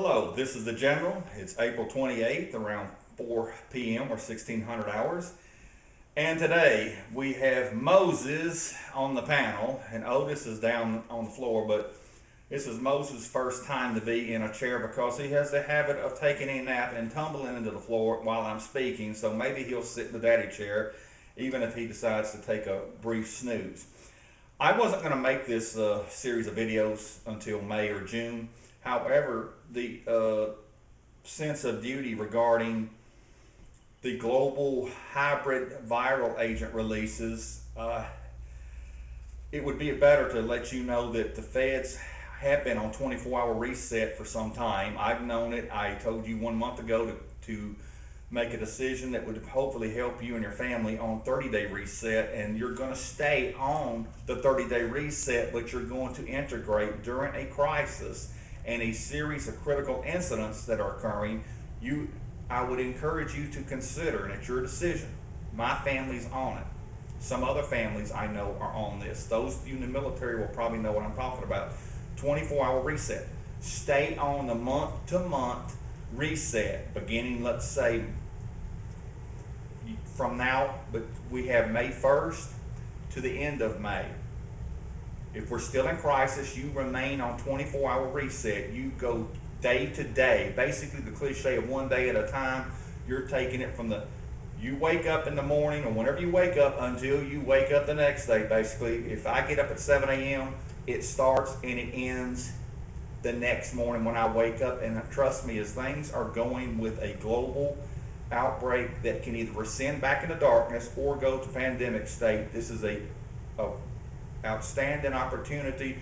Hello, this is the General. It's April 28th around 4 p.m. or 1600 hours. And today we have Moses on the panel, and Otis is down on the floor, but this is Moses' first time to be in a chair because he has the habit of taking a nap and tumbling into the floor while I'm speaking, so maybe he'll sit in the daddy chair even if he decides to take a brief snooze. I wasn't going to make this series of videos until May or June. However, the sense of duty regarding the global hybrid viral agent releases, it would be better to let you know that the feds have been on 24-hour reset for some time. I've known it. I told you 1 month ago to make a decision that would hopefully help you and your family on 30-day reset, and you're going to stay on the 30-day reset, but you're going to integrate during a crisis and a series of critical incidents that are occurring. I would encourage you to consider, and it's your decision. My family's on it. Some other families I know are on this. Those of you in the military will probably know what I'm talking about. 24-hour reset. Stay on the month-to-month reset, beginning, let's say, from now, but we have May 1st to the end of May. If we're still in crisis, you remain on 24-hour reset. You go day to day. Basically, the cliche of one day at a time. You're taking it from you wake up in the morning or whenever you wake up until you wake up the next day. Basically, if I get up at 7 a.m., it starts and it ends the next morning when I wake up. And trust me, as things are going with a global outbreak that can either rescind back into darkness or go to pandemic state, this is a outstanding opportunity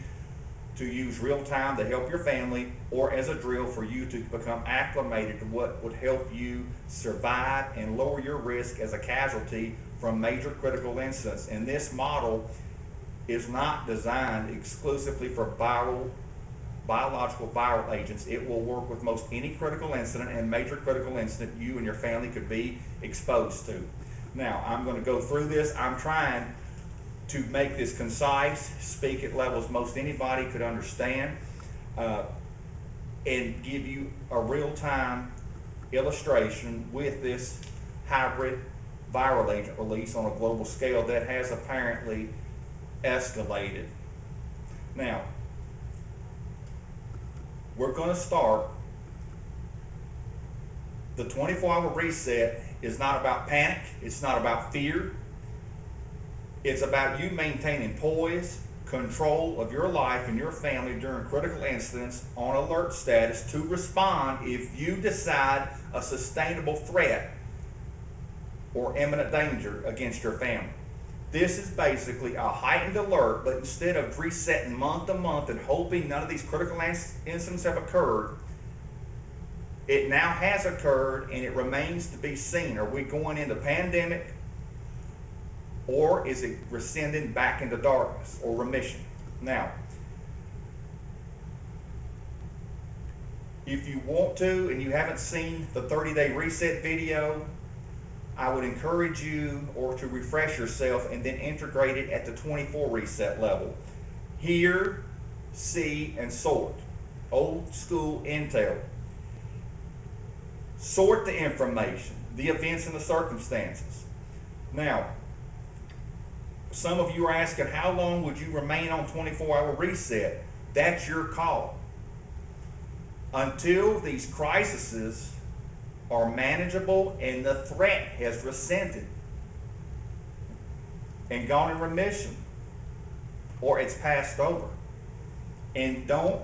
to use real time to help your family, or as a drill for you to become acclimated to what would help you survive and lower your risk as a casualty from major critical incidents. And this model is not designed exclusively for biological viral agents. It will work with most any critical incident and major critical incident you and your family could be exposed to. Now, I'm going to go through this. I'm trying to make this concise, speak at levels most anybody could understand, and give you a real-time illustration with this hybrid viral agent release on a global scale that has apparently escalated. Now, we're going to start. The 24-hour reset is not about panic. It's not about fear. It's about you maintaining poise, control of your life and your family during critical incidents on alert status to respond if you decide a sustainable threat or imminent danger against your family. This is basically a heightened alert, but instead of resetting month to month and hoping none of these critical incidents have occurred, it now has occurred and it remains to be seen. Are we going into pandemic, or is it rescinding back into darkness or remission? Now, if you want to and you haven't seen the 30-day reset video, I would encourage you to refresh yourself and then integrate it at the 24 reset level. Hear, see, and sort. Old school intel. Sort the information, the events and the circumstances. Now, some of you are asking, how long would you remain on 24-hour reset? That's your call. Until these crises are manageable and the threat has rescinded and gone in remission, or it's passed over. And don't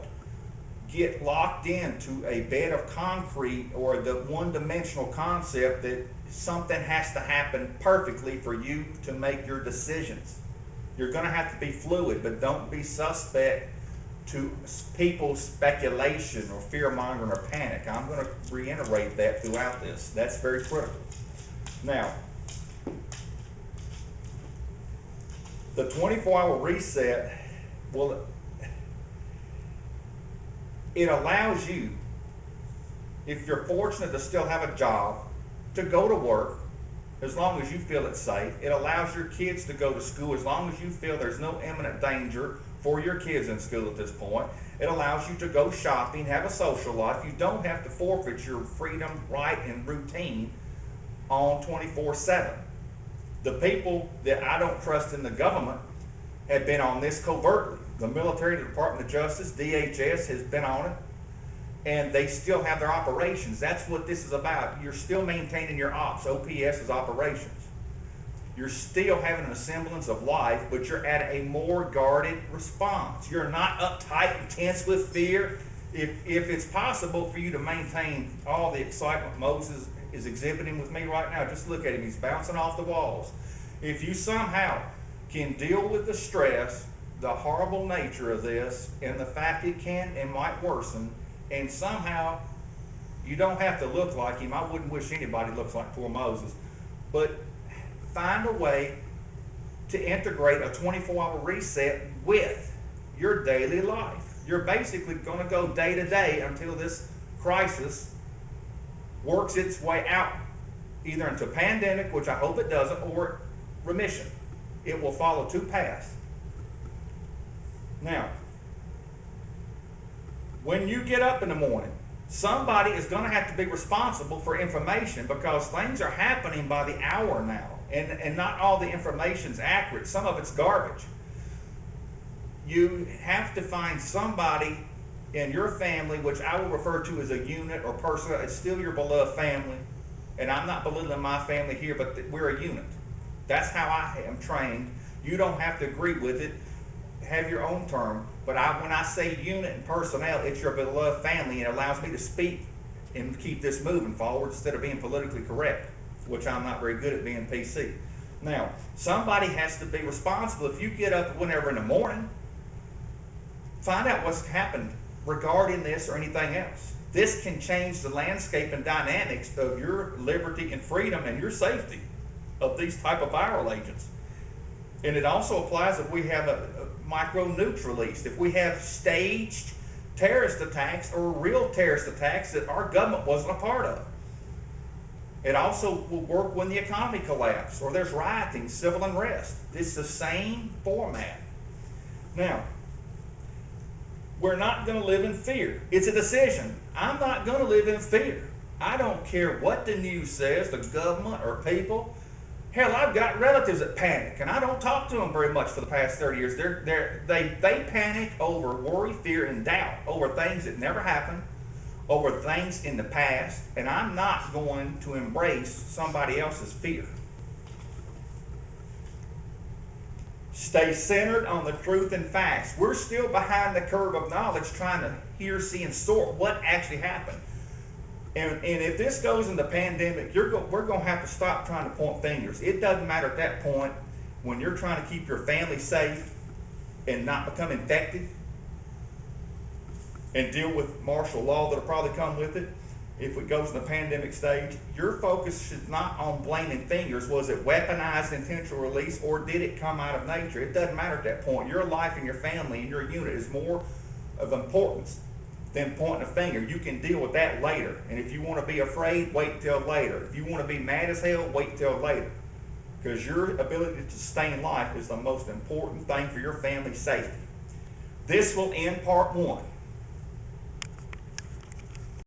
get locked into a bed of concrete or the one-dimensional concept that something has to happen perfectly for you to make your decisions. You're going to have to be fluid, but don't be suspect to people's speculation or fear-mongering or panic. I'm going to reiterate that throughout this. That's very critical. Now, the 24-hour reset it allows you, if you're fortunate to still have a job, to go to work as long as you feel it's safe. It allows your kids to go to school as long as you feel there's no imminent danger for your kids in school at this point. It allows you to go shopping, have a social life. You don't have to forfeit your freedom, right, and routine on 24/7. The people that I don't trust in the government have been on this covertly. The military, the Department of Justice, DHS has been on it, and they still have their operations. That's what this is about. You're still maintaining your ops. OPS is operations. You're still having a semblance of life, but you're at a more guarded response. You're not uptight and tense with fear. If it's possible for you to maintain all the excitement Moses is exhibiting with me right now, just look at him. He's bouncing off the walls. If you somehow can deal with the stress, the horrible nature of this, and the fact it can and might worsen, and somehow you don't have to look like him. I wouldn't wish anybody looks like poor Moses, but find a way to integrate a 24-hour reset with your daily life. You're basically going to go day to day until this crisis works its way out, either into pandemic, which I hope it doesn't, or remission. It will follow two paths. Now, when you get up in the morning, somebody is going to have to be responsible for information, because things are happening by the hour now, and not all the information's accurate. Some of it's garbage. You have to find somebody in your family, which I will refer to as a unit or person. It's still your beloved family, and I'm not belittling my family here, but we're a unit. That's how I am trained. You don't have to agree with it. Have your own term, but when I say unit and personnel, it's your beloved family, and it allows me to speak and keep this moving forward instead of being politically correct, which I'm not very good at being PC. Now, somebody has to be responsible. If you get up whenever in the morning, find out what's happened regarding this or anything else. This can change the landscape and dynamics of your liberty and freedom and your safety of these type of viral agents. And it also applies if we have a micro-nukes released, if we have staged terrorist attacks or real terrorist attacks that our government wasn't a part of. It also will work when the economy collapses or there's rioting, civil unrest. It's the same format. Now, we're not going to live in fear. It's a decision. I'm not going to live in fear. I don't care what the news says, the government or people. Hell, I've got relatives that panic, and I don't talk to them very much for the past 30 years. They panic over worry, fear, and doubt over things that never happened, over things in the past, and I'm not going to embrace somebody else's fear. Stay centered on the truth and facts. We're still behind the curve of knowledge, trying to hear, see, and sort what actually happened. And if this goes into pandemic, we're going to have to stop trying to point fingers. It doesn't matter at that point when you're trying to keep your family safe and not become infected and deal with martial law that'll probably come with it. If it goes in the pandemic stage, your focus should not on blaming fingers. Was it weaponized intentional release, or did it come out of nature? It doesn't matter at that point. Your life and your family and your unit is more of importance than pointing a finger. You can deal with that later. And if you want to be afraid, wait till later. If you want to be mad as hell, wait till later. Because your ability to sustain life is the most important thing for your family's safety. This will end part one.